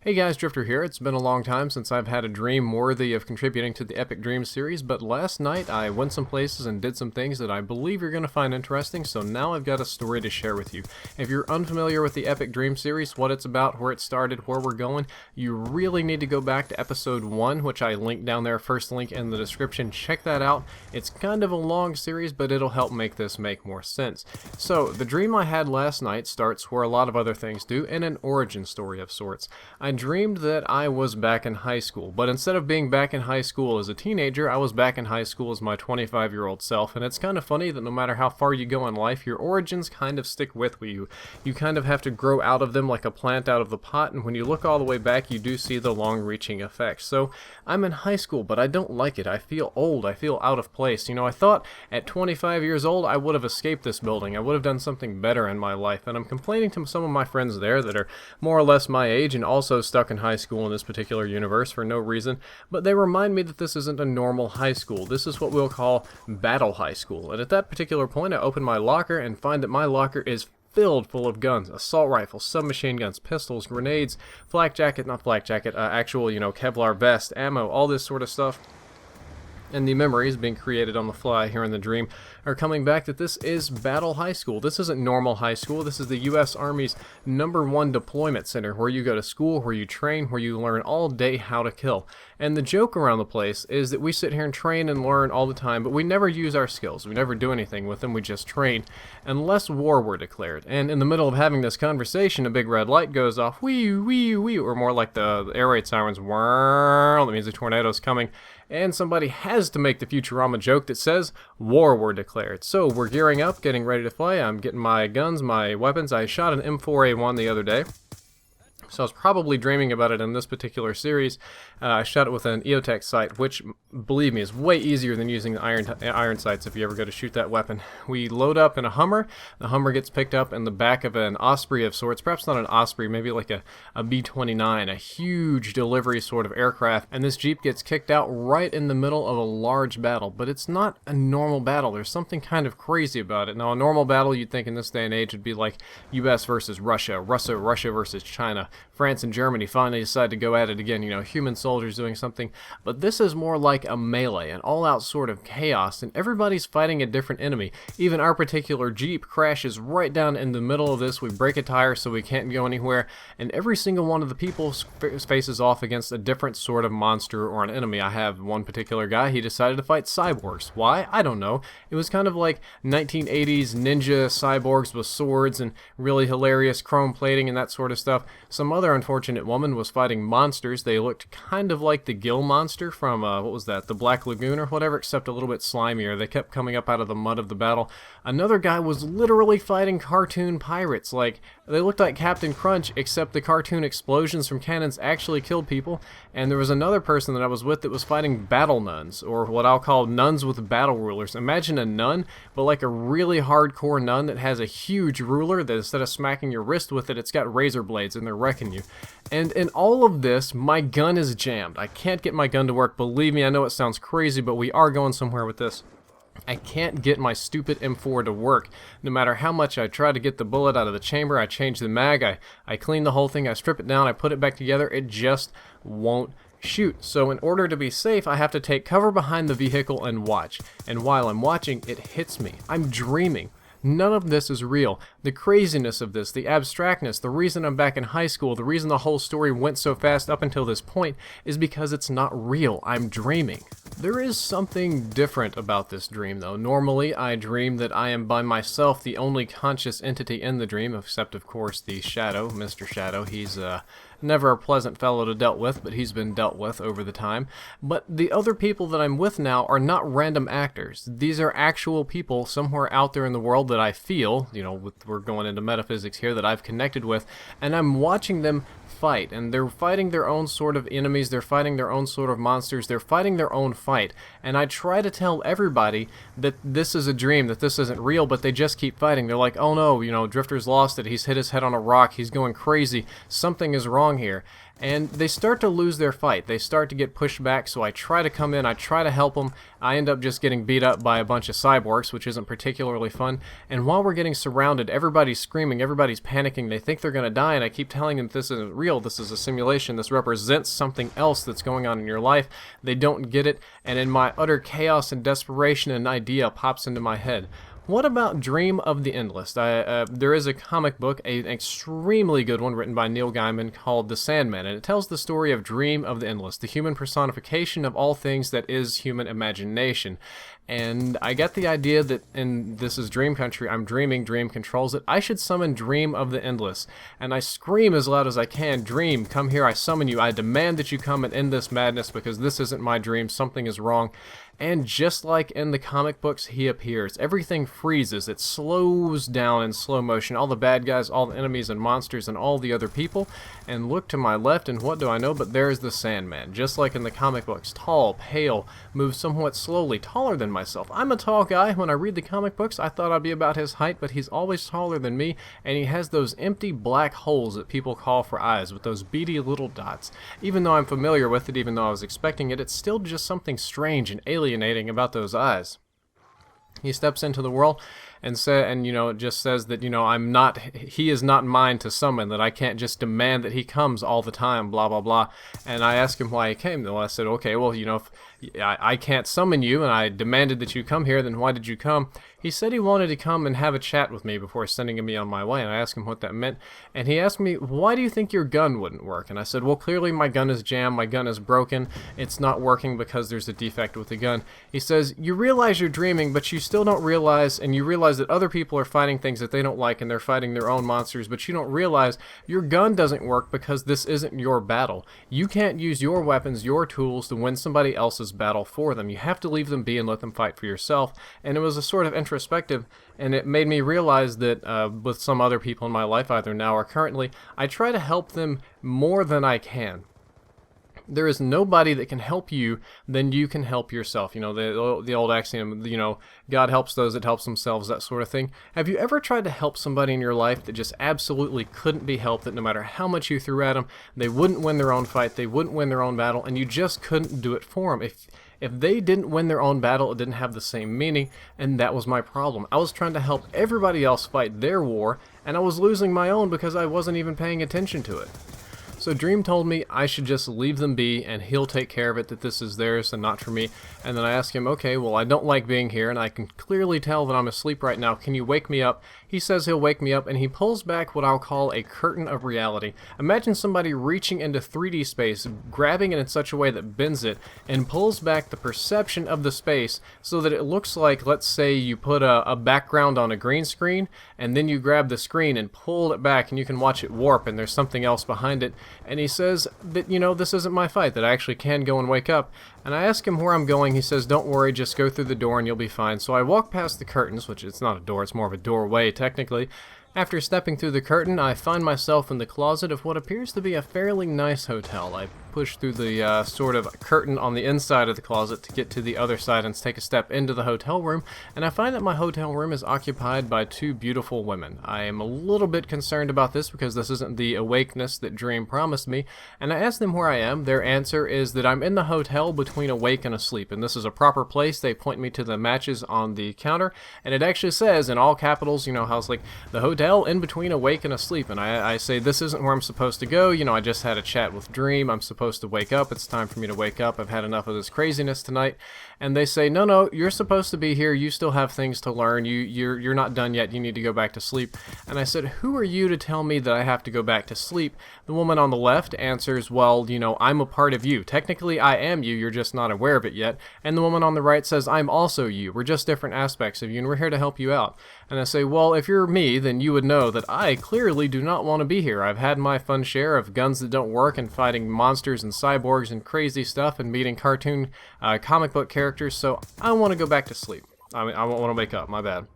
Hey guys, Drifter here. It's been a long time since I've had a dream worthy of contributing to the Epic Dreams series, but last night I went some places and did some things that I believe you're going to find interesting, so now I've got a story to share with you. If you're unfamiliar with the Epic Dreams series, what it's about, where it started, where we're going, you really need to go back to episode 1, which I linked down there, first link in the description. Check that out. It's kind of a long series, but it'll help make this make more sense. So, the dream I had last night starts where a lot of other things do, in an origin story of sorts. I dreamed that I was back in high school, but instead of being back in high school as a teenager, I was back in high school as my 25-year-old self, and it's kind of funny that no matter how far you go in life, your origins kind of stick with you. You kind of have to grow out of them like a plant out of the pot, and when you look all the way back, you do see the long-reaching effects. So, I'm in high school, but I don't like it. I feel old. I feel out of place. You know, I thought at 25 years old, I would have escaped this building. I would have done something better in my life, and I'm complaining to some of my friends there that are more or less my age and also stuck in high school in this particular universe for no reason, but they remind me that this isn't a normal high school. This is what we'll call battle high school. And at that particular point, I open my locker and find that my locker is filled full of guns, assault rifles, submachine guns, pistols, grenades, actual, Kevlar vest, ammo, all this sort of stuff. And the memories being created on the fly here in the dream are coming back that this is Battle High School. This isn't normal high school. This is the U.S. Army's #1 deployment center where you go to school, where you train, where you learn all day how to kill. And the joke around the place is that we sit here and train and learn all the time, but we never use our skills. We never do anything with them. We just train unless war were declared. And in the middle of having this conversation, a big red light goes off, wee, wee, wee, or more like the air raid sirens, whirr, that means a tornado's coming. And somebody has to make the Futurama joke that says, war were declared. So we're gearing up, getting ready to fly. I'm getting my guns, my weapons. I shot an M4A1 the other day, so I was probably dreaming about it in this particular series. I shot it with an EOTech sight, which, believe me, is way easier than using the iron sights if you ever go to shoot that weapon. We load up in a Hummer. The Hummer gets picked up in the back of an Osprey of sorts. Perhaps not an Osprey, maybe like a B-29, a huge delivery sort of aircraft. And this Jeep gets kicked out right in the middle of a large battle. But it's not a normal battle. There's something kind of crazy about it. Now, a normal battle you'd think in this day and age would be like US versus Russia, Russia versus China. France and Germany finally decide to go at it again, human soldiers doing something. But this is more like a melee, an all-out sort of chaos, and everybody's fighting a different enemy. Even our particular Jeep crashes right down in the middle of this. We break a tire so we can't go anywhere, and every single one of the people faces off against a different sort of monster or an enemy. I have one particular guy, he decided to fight cyborgs. Why? I don't know. It was kind of like 1980s ninja cyborgs with swords and really hilarious chrome plating and that sort of stuff. Some other unfortunate woman was fighting monsters. They looked kind of like the Gill monster from, what was that, the Black Lagoon or whatever, except a little bit slimier. They kept coming up out of the mud of the battle. Another guy was literally fighting cartoon pirates. Like, they looked like Captain Crunch, except the cartoon explosions from cannons actually killed people. And there was another person that I was with that was fighting battle nuns, or what I'll call nuns with battle rulers. Imagine a nun, but like a really hardcore nun that has a huge ruler that instead of smacking your wrist with it, it's got razor blades and they're wrecking you. And in all of this, my gun is jammed. I can't get my gun to work. Believe me, I know it sounds crazy, but we are going somewhere with this. I can't get my stupid M4 to work. No matter how much I try to get the bullet out of the chamber, I change the mag, I clean the whole thing, I strip it down, I put it back together, it just won't shoot. So in order to be safe, I have to take cover behind the vehicle and watch. And while I'm watching, it hits me. I'm dreaming. None of this is real. The craziness of this, the abstractness, the reason I'm back in high school, the reason the whole story went so fast up until this point is because it's not real. I'm dreaming. There is something different about this dream, though. Normally, I dream that I am by myself, the only conscious entity in the dream, except, of course, the Shadow, Mr. Shadow. He's, never a pleasant fellow to dealt with, but he's been dealt with over the time. But the other people that I'm with now are not random actors. These are actual people somewhere out there in the world that I feel, we're going into metaphysics here, that I've connected with, and I'm watching them fight, and they're fighting their own sort of enemies, they're fighting their own sort of monsters, they're fighting their own fight, and I try to tell everybody that this is a dream, that this isn't real, but they just keep fighting. They're like, oh no, Drifter's lost it, he's hit his head on a rock, he's going crazy, something is wrong here. and they start to lose their fight. They start to get pushed back, so I try to come in, I try to help them. I end up just getting beat up by a bunch of cyborgs, which isn't particularly fun. And while we're getting surrounded, everybody's screaming, everybody's panicking, they think they're going to die, and I keep telling them this isn't real, this is a simulation, this represents something else that's going on in your life. They don't get it, and in my utter chaos and desperation, an idea pops into my head. What about Dream of the Endless? There is a comic book, an extremely good one written by Neil Gaiman called The Sandman, and it tells the story of Dream of the Endless, the human personification of all things that is human imagination. And I got the idea that, and this is Dream Country, I'm dreaming, Dream controls it, I should summon Dream of the Endless. And I scream as loud as I can, Dream, come here, I summon you, I demand that you come and end this madness because this isn't my dream, something is wrong. And just like in the comic books, he appears. Everything freezes. It slows down in slow motion. All the bad guys, all the enemies and monsters, and all the other people. And look to my left, and what do I know? But there's the Sandman. Just like in the comic books. Tall, pale, moves somewhat slowly, taller than myself. I'm a tall guy. When I read the comic books, I thought I'd be about his height, but he's always taller than me. And he has those empty black holes that people call for eyes, with those beady little dots. Even though I'm familiar with it, even though I was expecting it, it's still just something strange and alienating about those eyes. He steps into the world and just says that, he is not mine to summon, that I can't just demand that he comes all the time, blah, blah, blah. And I asked him why he came. Well, I said, okay, well, if I can't summon you and I demanded that you come here, then why did you come? He said he wanted to come and have a chat with me before sending me on my way, and I asked him what that meant. And he asked me, why do you think your gun wouldn't work? And I said, well, clearly my gun is jammed, my gun is broken, it's not working because there's a defect with the gun. He says, you realize you're dreaming, but you still don't realize, and you realize that other people are fighting things that they don't like, and they're fighting their own monsters, but you don't realize your gun doesn't work because this isn't your battle. You can't use your weapons, your tools, to win somebody else's battle for them. You have to leave them be and let them fight for yourself. And it was a sort of introspective, and it made me realize that with some other people in my life, either now or currently, I try to help them more than I can. There is nobody that can help you than you can help yourself. The old axiom, God helps those that helps themselves, that sort of thing. Have you ever tried to help somebody in your life that just absolutely couldn't be helped, that no matter how much you threw at them, they wouldn't win their own fight, they wouldn't win their own battle, and you just couldn't do it for them? If they didn't win their own battle, it didn't have the same meaning, and that was my problem. I was trying to help everybody else fight their war, and I was losing my own because I wasn't even paying attention to it. So Dream told me I should just leave them be and he'll take care of it, that this is theirs and not for me. And then I asked him, okay, well, I don't like being here and I can clearly tell that I'm asleep right now. Can you wake me up? He says he'll wake me up, and he pulls back what I'll call a curtain of reality. Imagine somebody reaching into 3D space, grabbing it in such a way that bends it, and pulls back the perception of the space so that it looks like, let's say you put a background on a green screen, and then you grab the screen and pull it back, and you can watch it warp, and there's something else behind it. And he says that, this isn't my fight, that I actually can go and wake up. And I ask him where I'm going. He says, don't worry, just go through the door and you'll be fine. So I walk past the curtains, which it's not a door, it's more of a doorway technically. After stepping through the curtain, I find myself in the closet of what appears to be a fairly nice hotel. I push through the sort of curtain on the inside of the closet to get to the other side and take a step into the hotel room, and I find that my hotel room is occupied by two beautiful women. I am a little bit concerned about this because this isn't the awakeness that Dream promised me, and I ask them where I am. Their answer is that I'm in the hotel between awake and asleep, and this is a proper place. They point me to the matches on the counter, and it actually says in all capitals, how it's like the hotel in between awake and asleep, and I say this isn't where I'm supposed to go. I just had a chat with Dream. I'm supposed to wake up. It's time for me to wake up. I've had enough of this craziness tonight. And they say, no, you're supposed to be here. You still have things to learn. You're not done yet. You need to go back to sleep. And I said, who are you to tell me that I have to go back to sleep? The woman on the left answers, well, I'm a part of you. Technically, I am you. You're just not aware of it yet. And the woman on the right says, I'm also you. We're just different aspects of you, and we're here to help you out. And I say, well, if you're me, then you would know that I clearly do not want to be here. I've had my fun share of guns that don't work and fighting monsters and cyborgs and crazy stuff and meeting cartoon comic book characters, so I want to go back to sleep. I won't want to wake up, my bad.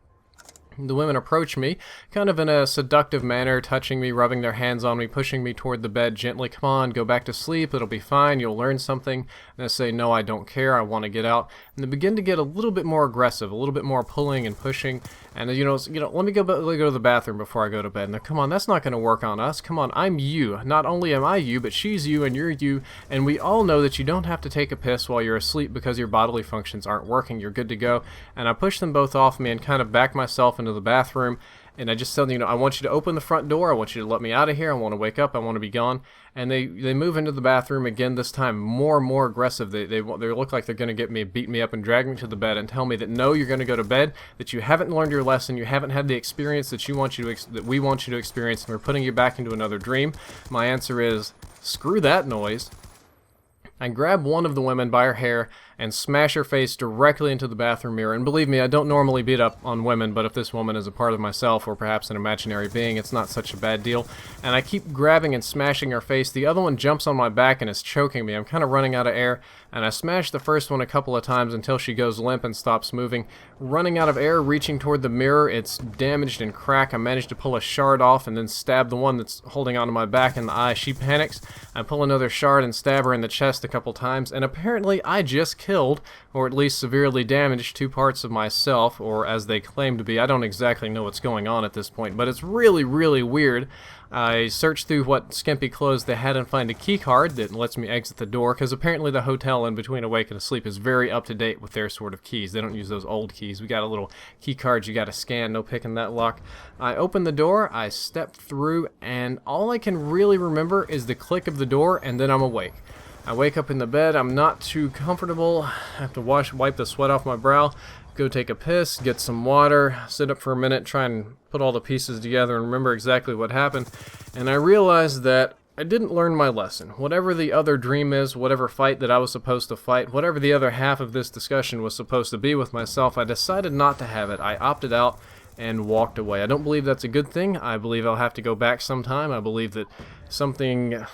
The women approach me, kind of in a seductive manner, touching me, rubbing their hands on me, pushing me toward the bed gently. Come on, go back to sleep, it'll be fine, you'll learn something. And I say, no, I don't care, I want to get out. And they begin to get a little bit more aggressive, a little bit more pulling and pushing. And let me go to the bathroom before I go to bed. And they're, come on, that's not going to work on us. Come on, I'm you. Not only am I you, but she's you and you're you. And we all know that you don't have to take a piss while you're asleep because your bodily functions aren't working. You're good to go. And I push them both off me and kind of back myself into the bathroom, and I just tell them, I want you to open the front door, I want you to let me out of here, I want to wake up, I want to be gone. And they move into the bathroom again, this time more and more aggressive. They look like they're going to beat me up and drag me to the bed and tell me that no, you're going to go to bed, that you haven't learned your lesson, you haven't had the experience that we want you to experience, and we're putting you back into another dream. My answer is, screw that noise. I grab one of the women by her hair and smash her face directly into the bathroom mirror. And believe me, I don't normally beat up on women, but if this woman is a part of myself or perhaps an imaginary being, it's not such a bad deal. And I keep grabbing and smashing her face. The other one jumps on my back and is choking me. I'm kind of running out of air, and I smash the first one a couple of times until she goes limp and stops moving. Running out of air, reaching toward the mirror, it's damaged and cracked. I manage to pull a shard off and then stab the one that's holding onto my back in the eye. She panics. I pull another shard and stab her in the chest a couple times, and apparently I just killed, or at least severely damaged, 2 parts of myself, or as they claim to be. I don't exactly know what's going on at this point, but it's really, really weird. I search through what skimpy clothes they had and find a key card that lets me exit the door, because apparently the hotel in between awake and asleep is very up to date with their sort of keys. They don't use those old keys. We got a little key card you got to scan, no picking that lock. I open the door, I step through, and all I can really remember is the click of the door, and then I'm awake. I wake up in the bed, I'm not too comfortable, I have to wipe the sweat off my brow, go take a piss, get some water, sit up for a minute, try and put all the pieces together and remember exactly what happened, and I realized that I didn't learn my lesson. Whatever the other dream is, whatever fight that I was supposed to fight, whatever the other half of this discussion was supposed to be with myself, I decided not to have it. I opted out and walked away. I don't believe that's a good thing. I believe I'll have to go back sometime. I believe that something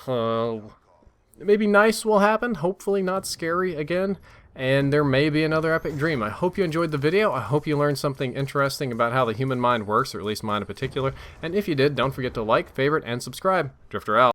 maybe nice will happen, hopefully not scary again, and there may be another epic dream. I hope you enjoyed the video. I hope you learned something interesting about how the human mind works, or at least mine in particular, and if you did, don't forget to like, favorite, and subscribe. Drifter out.